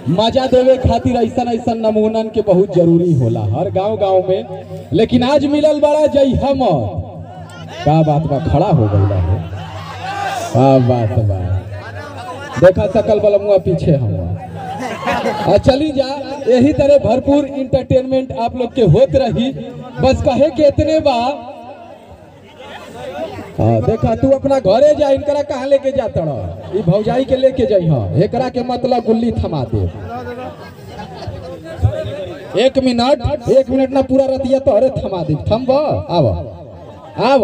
मजा देवे खातिर ऐसा नमूनन के बहुत जरूरी होला हर गांव में। लेकिन आज मिलल बड़ा जय हम का बात बा खड़ा हो गई है का बात बा देखा सकल बलमुआ पीछे हम चली जा। यही तरह भरपूर इंटरटेनमेंट आप लोग के होत रही। बस कहे के इतने बा देखा तू अपना घरे जा। इनकरा कहाँ लेके जाता रहा भौजाई के लेके जाइ। एकरा के मतलब गुल्ली थमा दे। 1 मिनट ना पूरा रतिया तो अरे थमा दे। थम आव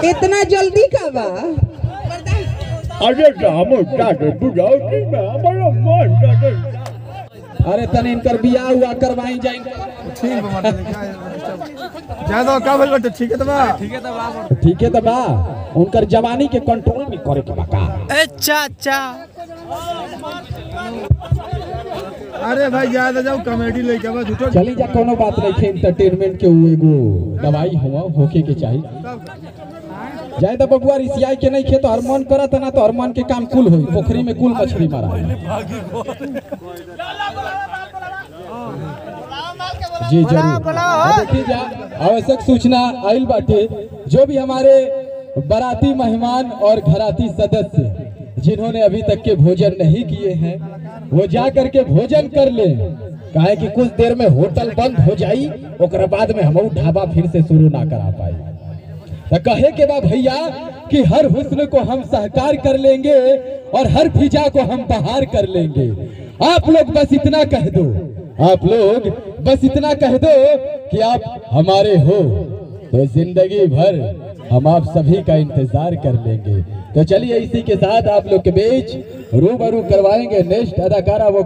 इतना जल्दी का बा? अरे अरे तने इनकर बियाह हुआ करवाई जाए। ज्यादा का बोल तो ठीक है तो बा उनकर जवानी के कंट्रोल में करे के बा का। अच्छा अरे भाई ज्यादा जाओ कॉमेडी लेके बस उठो चली जा। कोनो बात नहीं है एंटरटेनमेंट के वो एगो दवाई हुआ होके के चाहिए। जाए तो बबुआ रिसियाई के नहीं खे तो हरमन करत ना तो हरमन के काम कुल होई। पोखरी में कुल मछली मारा जी जरूर। देखिए जा आवश्यक सूचना आइल बाटे। जो भी हमारे बाराती मेहमान और घराती सदस्य जिन्होंने अभी तक के भोजन नहीं किए हैं वो जा करके भोजन कर ले। काहे कि कुछ देर में होटल बंद हो जाई ओकरा बाद में हम ढाबा फिर से शुरू ना करा पाई। तो कहे के बा भैया कि हर हुस्न को हम सहकार कर लेंगे और हर फिजा को हम बहार कर लेंगे। आप लोग बस इतना कह दो कि आप हमारे हो तो जिंदगी भर हम आप सभी का इंतजार कर लेंगे। तो चलिए इसी के साथ आप लोग के बीच रूबरू करवाएंगे नेक्स्ट अदाकारा वो